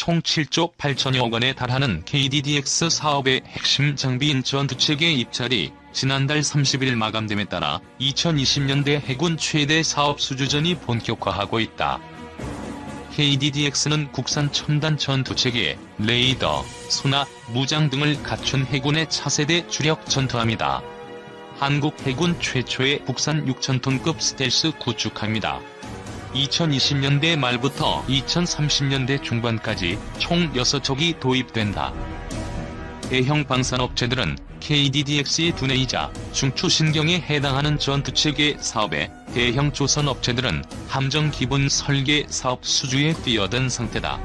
총 7조 8천여억 원에 달하는 KDDX 사업의 핵심 장비인 전투체계 입찰이 지난달 30일 마감됨에 따라 2020년대 해군 최대 사업 수주전이 본격화하고 있다. KDDX는 국산 첨단 전투체계, 레이더, 소나, 무장 등을 갖춘 해군의 차세대 주력 전투함이다. 한국 해군 최초의 국산 6,000톤급 스텔스 구축함이다. 2020년대 말부터 2030년대 중반까지 총 6척이 도입된다. 대형 방산업체들은 KDDX의 두뇌이자 중추신경에 해당하는 전투체계 사업에 대형 조선업체들은 함정 기본 설계 사업 수주에 뛰어든 상태다.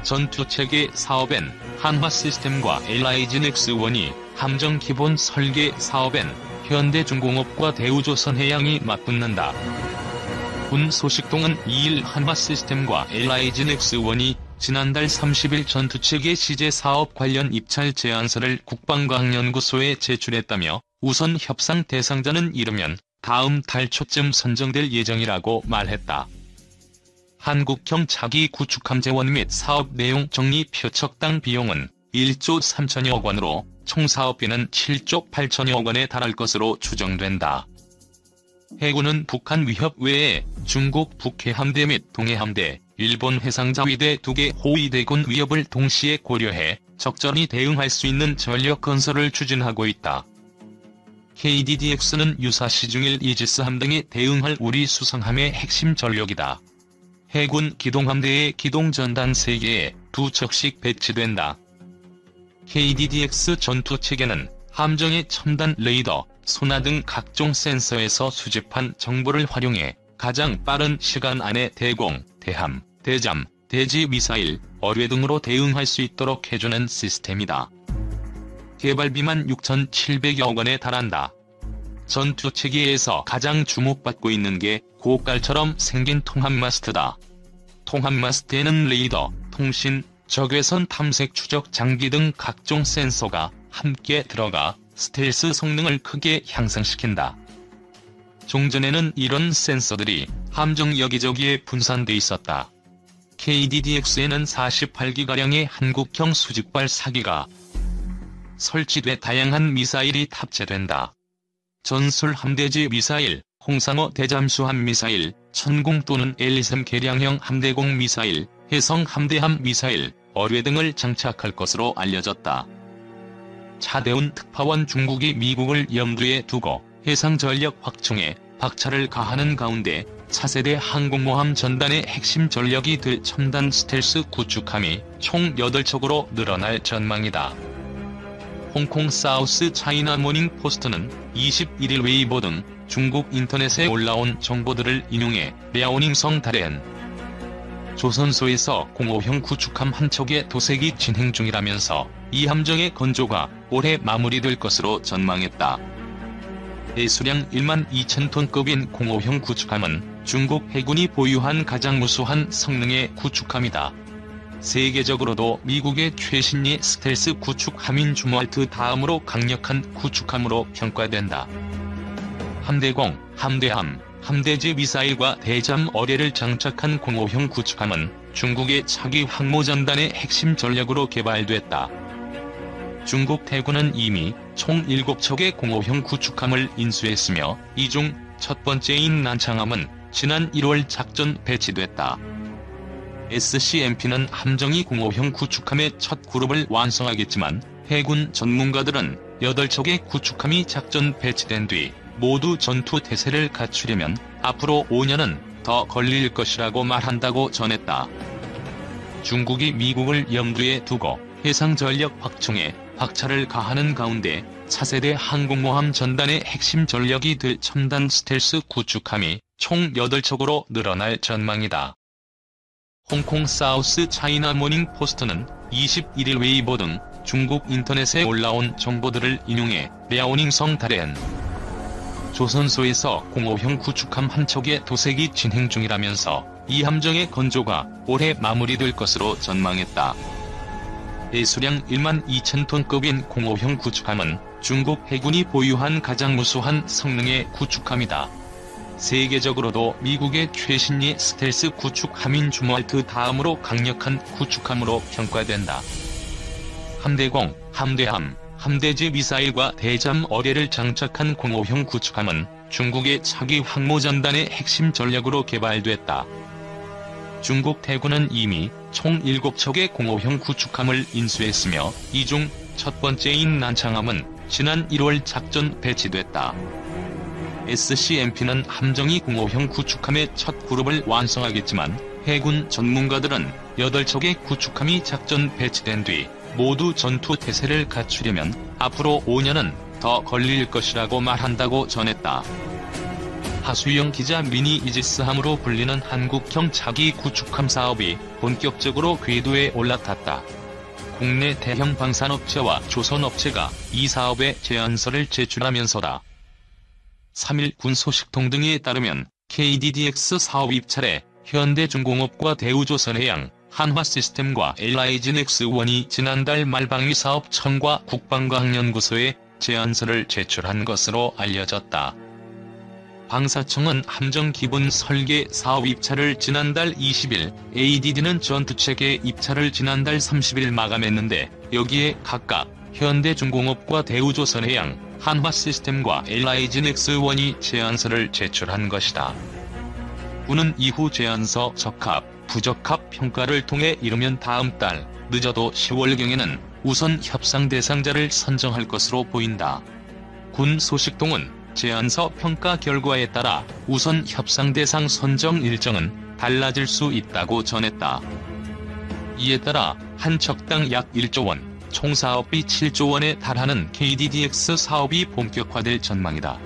전투체계 사업엔 한화시스템과 LIG넥스원이, 함정 기본 설계 사업엔 현대중공업과 대우조선해양이 맞붙는다. 군 소식통은 2일 한화시스템과 LIG넥스원이 지난달 30일 전투체계 시제 사업 관련 입찰 제안서를 국방과학연구소에 제출했다며 우선 협상 대상자는 이르면 다음 달 초쯤 선정될 예정이라고 말했다. 한국형 차기 구축함 재원 및 사업 내용 정리 표척당 비용은 1조 3천여억 원으로 총 사업비는 7조 8천여억 원에 달할 것으로 추정된다. 해군은 북한 위협 외에 중국 북해함대 및 동해함대, 일본 해상자위대 2개 호위대군 위협을 동시에 고려해 적절히 대응할 수 있는 전력 건설을 추진하고 있다. KDDX는 유사시 중일 이지스함 등에 대응할 우리 수상함의 핵심 전력이다. 해군 기동함대에 기동전단 3개에 2척씩 배치된다. KDDX 전투체계는 함정의 첨단 레이더, 소나 등 각종 센서에서 수집한 정보를 활용해 가장 빠른 시간 안에 대공, 대함, 대잠, 대지 미사일, 어뢰 등으로 대응할 수 있도록 해주는 시스템이다. 개발비만 6,700여 원에 달한다. 전투체계에서 가장 주목받고 있는 게 고깔처럼 생긴 통합마스트다. 통합마스트에는 레이더, 통신, 적외선 탐색 추적 장비 등 각종 센서가 함께 들어가 스텔스 성능을 크게 향상시킨다. 종전에는 이런 센서들이 함정 여기저기에 분산돼 있었다. KDDX에는 48기가량의 한국형 수직발 4기가 설치돼 다양한 미사일이 탑재된다. 전술 함대지 미사일, 홍상어 대잠수함 미사일, 천공 또는 L-23 개량형 함대공 미사일, 해성 함대함 미사일, 어뢰 등을 장착할 것으로 알려졌다. 차대운 특파원 중국이 미국을 염두에 두고 해상 전력 확충에 박차를 가하는 가운데 차세대 항공모함 전단의 핵심 전력이 될 첨단 스텔스 구축함이 총 8척으로 늘어날 전망이다. 홍콩 사우스 차이나 모닝 포스트는 21일 웨이보 등 중국 인터넷에 올라온 정보들을 인용해 랴오닝성 달엔 조선소에서 05형 구축함 한 척의 도색이 진행 중이라면서 이 함정의 건조가 올해 마무리될 것으로 전망했다. 배수량 12,000톤급인 05형 구축함은 중국 해군이 보유한 가장 우수한 성능의 구축함이다. 세계적으로도 미국의 최신의 스텔스 구축함인 주무알트 다음으로 강력한 구축함으로 평가된다. 함대공, 함대함, 함대지 미사일과 대잠 어뢰를 장착한 05형 구축함은 중국의 차기 항모전단의 핵심 전력으로 개발됐다. 중국 해군은 이미 총 7척의 05형 구축함을 인수했으며 이 중 첫 번째인 난창함은 지난 1월 작전 배치됐다. SCMP는 함정이 05형 구축함의 첫 그룹을 완성하겠지만 해군 전문가들은 8척의 구축함이 작전 배치된 뒤 모두 전투 태세를 갖추려면 앞으로 5년은 더 걸릴 것이라고 말한다고 전했다. 중국이 미국을 염두에 두고 해상 전력 확충에 박차를 가하는 가운데 차세대 항공모함 전단의 핵심 전력이 될 첨단 스텔스 구축함이 총 8척으로 늘어날 전망이다. 홍콩 사우스 차이나 모닝 포스트는 21일 웨이보 등 중국 인터넷에 올라온 정보들을 인용해 랴오닝성 달엔 조선소에서 05형 구축함 한 척의 도색이 진행 중이라면서 이 함정의 건조가 올해 마무리될 것으로 전망했다. 배수량 12,000톤급인 05형 구축함은 중국 해군이 보유한 가장 우수한 성능의 구축함이다. 세계적으로도 미국의 최신의 스텔스 구축함인 주멀트 다음으로 강력한 구축함으로 평가된다. 함대공, 함대함, 함대지 미사일과 대잠 어뢰를 장착한 공호형 구축함은 중국의 차기 항모전단의 핵심 전략으로 개발됐다. 중국 해군은 이미 총 7척의 공호형 구축함을 인수했으며 이 중 첫 번째인 난창함은 지난 1월 작전 배치됐다. SCMP는 함정이 공호형 구축함의 첫 그룹을 완성하겠지만 해군 전문가들은 8척의 구축함이 작전 배치된 뒤 모두 전투 태세를 갖추려면 앞으로 5년은 더 걸릴 것이라고 말한다고 전했다. 하수영 기자 미니 이지스함으로 불리는 한국형 차기 구축함 사업이 본격적으로 궤도에 올라탔다. 국내 대형 방산업체와 조선업체가 이 사업에 제안서를 제출하면서다. 3일 군 소식통 등에 따르면 KDDX 사업 입찰에 현대중공업과 대우조선해양, 한화시스템과 LIG넥스1이 지난달 말 방위사업청과 국방과학연구소에 제안서를 제출한 것으로 알려졌다. 방사청은 함정 기본 설계 사업 입찰을 지난달 20일, ADD는 전투체계 입찰을 지난달 30일 마감했는데 여기에 각각 현대중공업과 대우조선해양, 한화시스템과 LIG넥스1이 제안서를 제출한 것이다. 군은 이후 제안서 적합, 부적합 평가를 통해 이르면 다음 달, 늦어도 10월경에는 우선 협상 대상자를 선정할 것으로 보인다. 군 소식통은 제안서 평가 결과에 따라 우선 협상 대상 선정 일정은 달라질 수 있다고 전했다. 이에 따라 한 척당 약 1조 원, 총 사업비 7조 원에 달하는 KDDX 사업이 본격화될 전망이다.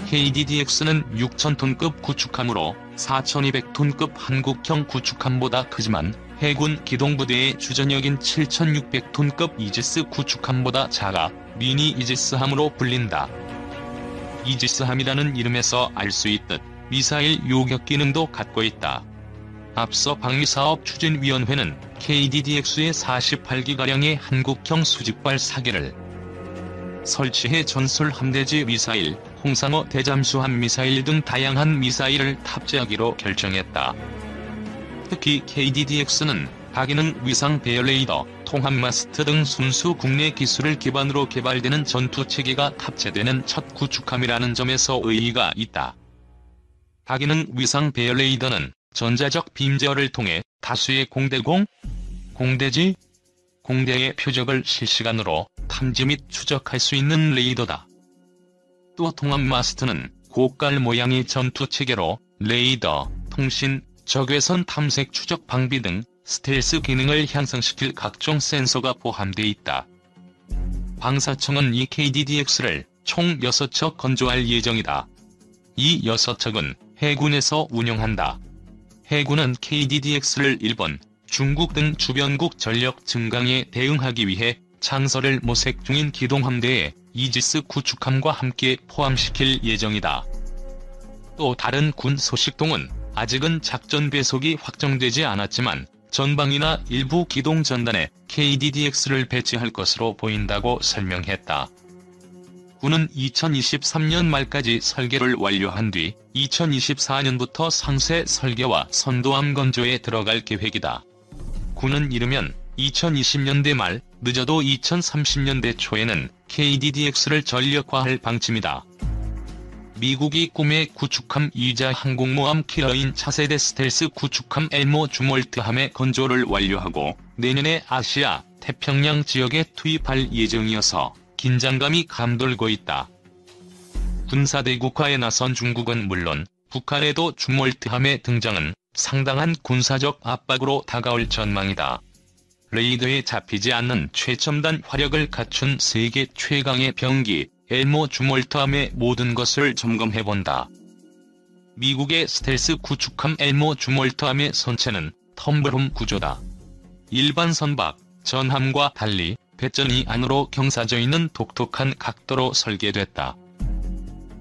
KDDX는 6,000톤급 구축함으로 4,200톤급 한국형 구축함보다 크지만 해군 기동부대의 주전역인 7,600톤급 이지스 구축함보다 작아 미니 이지스함으로 불린다. 이지스함이라는 이름에서 알 수 있듯 미사일 요격 기능도 갖고 있다. 앞서 방위사업추진위원회는 KDDX의 48기가량의 한국형 수직발 4개를 설치해 전술 함대지 미사일, 홍상어 대잠수함 미사일 등 다양한 미사일을 탑재하기로 결정했다. 특히 KDDX는 다기능 위상 배열 레이더, 통합 마스트 등 순수 국내 기술을 기반으로 개발되는 전투체계가 탑재되는 첫 구축함이라는 점에서 의의가 있다. 다기능 위상 배열 레이더는 전자적 빔 제어를 통해 다수의 공대공, 공대지, 공대의 표적을 실시간으로 탐지 및 추적할 수 있는 레이더다. 또 통합 마스트는 고깔 모양의 전투체계로 레이더, 통신, 적외선 탐색 추적 방비 등 스텔스 기능을 향상시킬 각종 센서가 포함돼 있다. 방사청은 이 KDDX를 총 6척 건조할 예정이다. 이 6척은 해군에서 운영한다. 해군은 KDDX를 일본, 중국 등 주변국 전력 증강에 대응하기 위해 창설을 모색 중인 기동함대에 이지스 구축함과 함께 포함시킬 예정이다. 또 다른 군 소식통은 아직은 작전 배속이 확정되지 않았지만 전방이나 일부 기동 전단에 KDDX를 배치할 것으로 보인다고 설명했다. 군은 2023년 말까지 설계를 완료한 뒤 2024년부터 상세 설계와 선도함 건조에 들어갈 계획이다. 군은 이르면 2020년대 말, 늦어도 2030년대 초에는 KDDX를 전력화할 방침이다. 미국이 꿈의 구축함이자 항공모함 킬러인 차세대 스텔스 구축함 엘모 주멀트함의 건조를 완료하고 내년에 아시아, 태평양 지역에 투입할 예정이어서 긴장감이 감돌고 있다. 군사대국화에 나선 중국은 물론 북한에도 주멀트함의 등장은 상당한 군사적 압박으로 다가올 전망이다. 레이더에 잡히지 않는 최첨단 화력을 갖춘 세계 최강의 병기 엘모 주멀트함의 모든 것을 점검해본다. 미국의 스텔스 구축함 엘모 주멀트함의 선체는 텀블홈 구조다. 일반 선박, 전함과 달리 배전이 안으로 경사져 있는 독특한 각도로 설계됐다.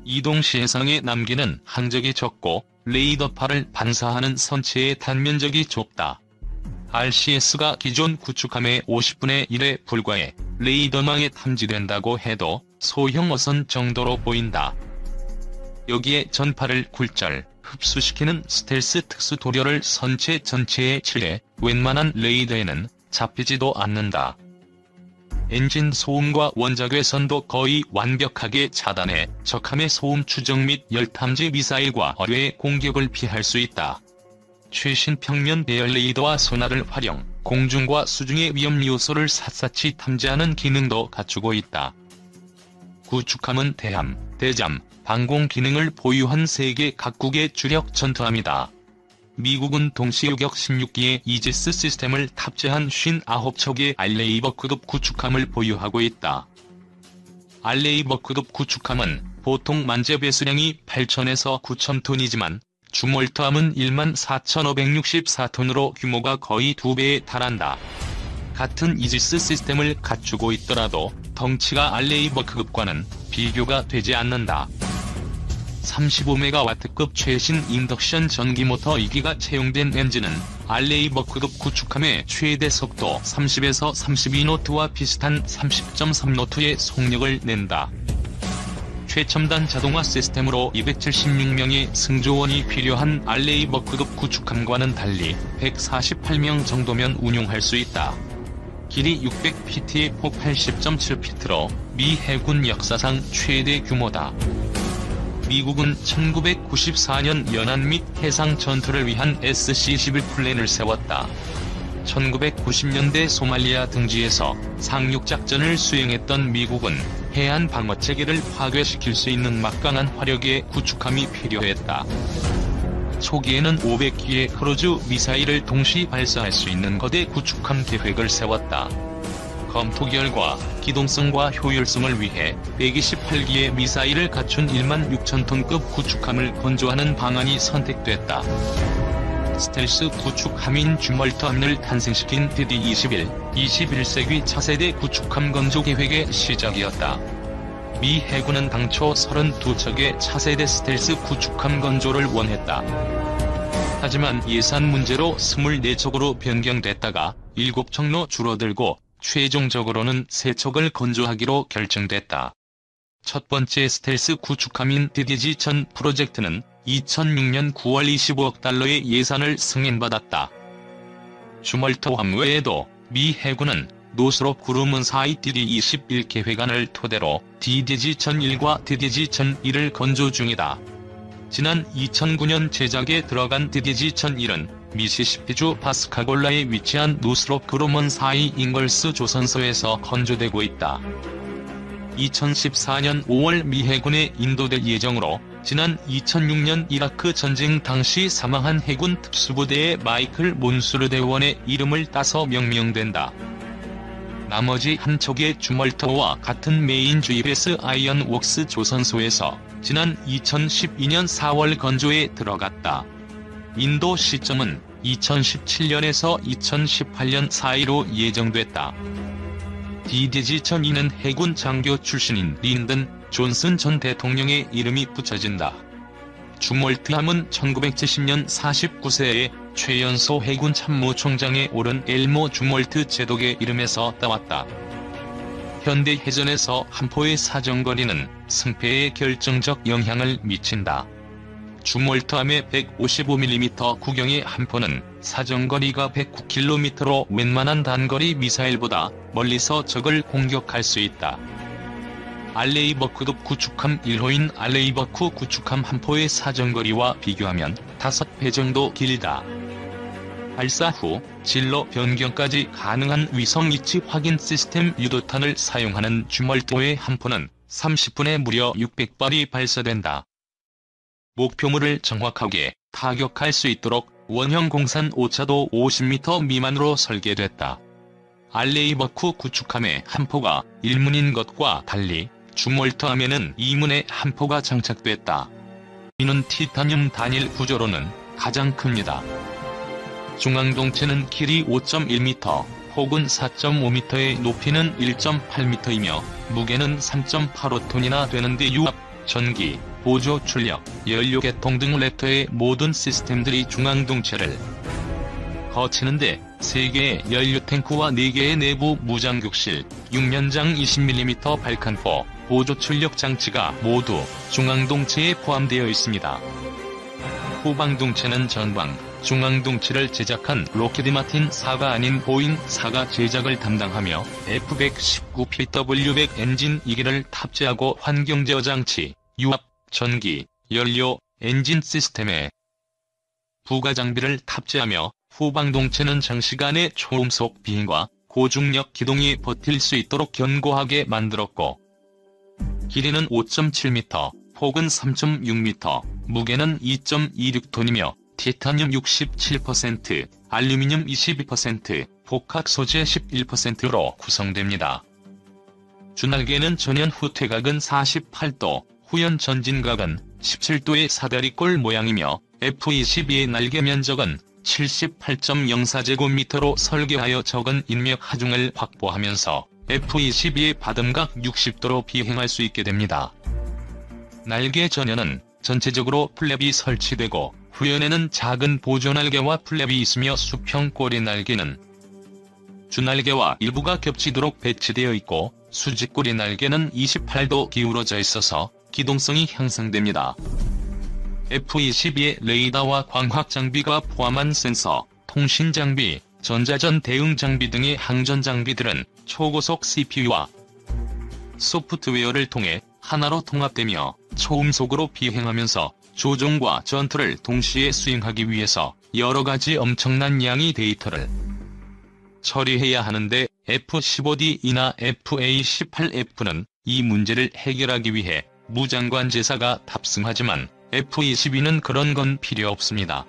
이동 시 해상에 남기는 항적이 적고 레이더파를 반사하는 선체의 단면적이 좁다. RCS가 기존 구축함의 50분의 1에 불과해 레이더망에 탐지된다고 해도 소형 어선 정도로 보인다. 여기에 전파를 굴절, 흡수시키는 스텔스 특수 도료를 선체 전체에 칠해 웬만한 레이더에는 잡히지도 않는다. 엔진 소음과 원자괴선도 거의 완벽하게 차단해 적함의 소음 추적 및 열탐지 미사일과 어뢰의 공격을 피할 수 있다. 최신 평면 배열 레이더와 소나를 활용, 공중과 수중의 위험 요소를 샅샅이 탐지하는 기능도 갖추고 있다. 구축함은 대함, 대잠, 방공 기능을 보유한 세계 각국의 주력 전투함이다. 미국은 동시유격 16기의 이지스 시스템을 탑재한 59척의 알레이버급급 구축함을 보유하고 있다. 알레이버급급 구축함은 보통 만재 배수량이 8,000에서 9,000톤이지만 주몰트함은 14,564톤으로 규모가 거의 2배에 달한다. 같은 이지스 시스템을 갖추고 있더라도 덩치가 알레이버급과는 비교가 되지 않는다. 35메가와트급 최신 인덕션 전기모터 2기가 채용된 엔진은 알레이버급 구축함의 최대 속도 30에서 32노트와 비슷한 30.3노트의 속력을 낸다. 최첨단 자동화 시스템으로 276명의 승조원이 필요한 알레이버급 구축함과는 달리 148명 정도면 운용할 수 있다. 길이 600피트에 폭 80.7피트로 미 해군 역사상 최대 규모다. 미국은 1994년 연안 및 해상 전투를 위한 SC-11 플랜을 세웠다. 1990년대 소말리아 등지에서 상륙작전을 수행했던 미국은 해안 방어체계를 파괴시킬 수 있는 막강한 화력의 구축함이 필요했다. 초기에는 500기의 크루즈 미사일을 동시 발사할 수 있는 거대 구축함 계획을 세웠다. 검토 결과 기동성과 효율성을 위해 128기의 미사일을 갖춘 16,000톤급 구축함을 건조하는 방안이 선택됐다. 스텔스 구축함인 주멀터함을 탄생시킨 DD-21, 21세기 차세대 구축함 건조 계획의 시작이었다. 미 해군은 당초 32척의 차세대 스텔스 구축함 건조를 원했다. 하지만 예산 문제로 24척으로 변경됐다가 7척로 줄어들고 최종적으로는 3척을 건조하기로 결정됐다. 첫 번째 스텔스 구축함인 DDG-1000 프로젝트는 2006년 9월 25억 달러의 예산을 승인받았다. 주멀터함 외에도 미 해군은 노스롭 그루먼 4이 DD-21 계획안을 토대로 DDG-1001과 DDG-1002를 건조 중이다. 지난 2009년 제작에 들어간 DDG-1001은 미시시피주 바스카골라에 위치한 노스롭 그루먼 4이 잉걸스 조선소에서 건조되고 있다. 2014년 5월 미 해군에 인도될 예정으로 지난 2006년 이라크 전쟁 당시 사망한 해군 특수부대의 마이클 몬수르 대원의 이름을 따서 명명된다. 나머지 한 척의 주멀터와 같은 메인 GS 아이언 웍스 조선소에서 지난 2012년 4월 건조에 들어갔다. 인도 시점은 2017년에서 2018년 사이로 예정됐다. DDG-1002는 해군 장교 출신인 린든 존슨 전 대통령의 이름이 붙여진다. 주멀트함은 1970년 49세에 최연소 해군 참모총장에 오른 엘모 주멀트 제독의 이름에서 따왔다. 현대 해전에서 함포의 사정거리는 승패에 결정적 영향을 미친다. 주멀트함의 155mm 구경의 함포는 사정거리가 109km로 웬만한 단거리 미사일보다 멀리서 적을 공격할 수 있다. 알레이버급 구축함 1호인 알레이버크 구축함 함포의 사정거리와 비교하면 5배 정도 길다. 발사 후 진로 변경까지 가능한 위성 위치 확인 시스템 유도탄을 사용하는 주멀터의 함포는 30분에 무려 600발이 발사된다. 목표물을 정확하게 타격할 수 있도록 원형 공산 오차도 50m 미만으로 설계됐다. 알레이버크 구축함의 함포가 1문인 것과 달리 주멀터함에는 2문의 함포가 장착됐다. 이는 티타늄 단일 구조로는 가장 큽니다. 중앙동체는 길이 5.1m, 폭은 4.5m의 높이는 1.8m이며 무게는 3.85톤이나 되는데 유압, 전기, 보조 출력, 연료 개통 등 랩터의 모든 시스템들이 중앙동체를 거치는데 3개의 연료 탱크와 4개의 내부 무장격실, 6면장 20mm 발칸포, 보조 출력 장치가 모두 중앙동체에 포함되어 있습니다. 후방동체는 전방, 중앙동체를 제작한 록히드 마틴 4가 아닌 보잉 4가 제작을 담당하며 F-119PW100 엔진 2기를 탑재하고 환경제어 장치, 유압, 전기, 연료, 엔진 시스템에 부가 장비를 탑재하며 후방동체는 장시간의 초음속 비행과 고중력 기동이 버틸 수 있도록 견고하게 만들었고 길이는 5.7m, 폭은 3.6m, 무게는 2.26톤이며 티타늄 67%, 알루미늄 22%, 복합 소재 11%로 구성됩니다. 주날개는 전연 후퇴각은 48도, 후연 전진각은 17도의 사다리꼴 모양이며 F-22의 날개 면적은 78.04제곱미터로 설계하여 적은 인력 하중을 확보하면서 F-22의 받음각 60도로 비행할 수 있게 됩니다. 날개 전연은 전체적으로 플랩이 설치되고 후연에는 작은 보조날개와 플랩이 있으며 수평 꼬리 날개는 주날개와 일부가 겹치도록 배치되어 있고 수직꼬리 날개는 28도 기울어져 있어서 기동성이 향상됩니다. F-22의 레이더와 광학 장비가 포함한 센서, 통신 장비, 전자전 대응 장비 등의 항전 장비들은 초고속 CPU와 소프트웨어를 통해 하나로 통합되며 초음속으로 비행하면서 조종과 전투를 동시에 수행하기 위해서 여러가지 엄청난 양의 데이터를 처리해야 하는데 F-15D이나 FA-18F는 이 문제를 해결하기 위해 무장관 제사가 탑승하지만 F-22는 그런 건 필요 없습니다.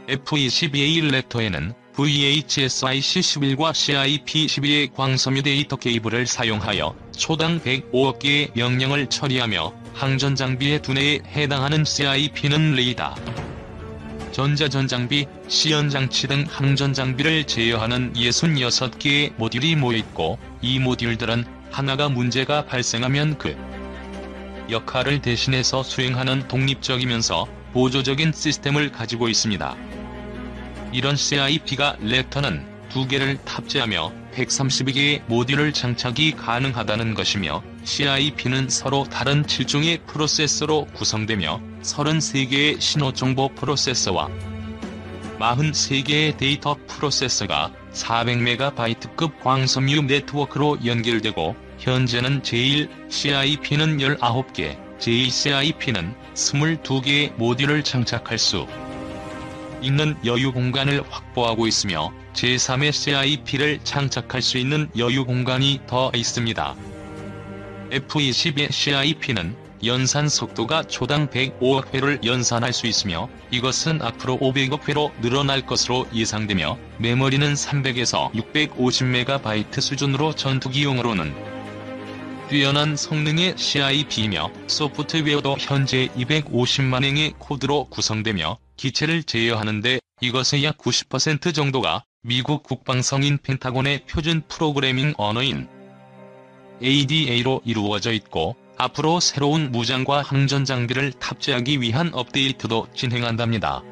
F-22A 랩터에는 VHSIC-11과 CIP-12의 광섬유 데이터 케이블을 사용하여 초당 105억 개의 명령을 처리하며 항전 장비의 두뇌에 해당하는 CIP는 레이더, 전자전 장비, 시연 장치 등 항전 장비를 제어하는 66개의 모듈이 모여있고 이 모듈들은 하나가 문제가 발생하면 그 역할을 대신해서 수행하는 독립적이면서 보조적인 시스템을 가지고 있습니다. 이런 CIP가 랩터는 2개를 탑재하며 132개의 모듈을 장착이 가능하다는 것이며 CIP는 서로 다른 7종의 프로세서로 구성되며 33개의 신호정보 프로세서와 43개의 데이터 프로세서가 400MB급 광섬유 네트워크로 연결되고 현재는 제1 CIP는 19개, 제2 CIP는 22개의 모듈을 장착할 수 있는 여유 공간을 확보하고 있으며 제3의 CIP를 장착할 수 있는 여유 공간이 더 있습니다. F-22의 CIP는 연산 속도가 초당 105억 회를 연산할 수 있으며 이것은 앞으로 500억 회로 늘어날 것으로 예상되며 메모리는 300에서 650MB 수준으로 전투기용으로는 뛰어난 성능의 CIP이며 소프트웨어도 현재 250만행의 코드로 구성되며 기체를 제어하는데 이것의 약 90% 정도가 미국 국방성인 펜타곤의 표준 프로그래밍 언어인 ADA로 이루어져 있고 앞으로 새로운 무장과 항전 장비를 탑재하기 위한 업데이트도 진행한답니다.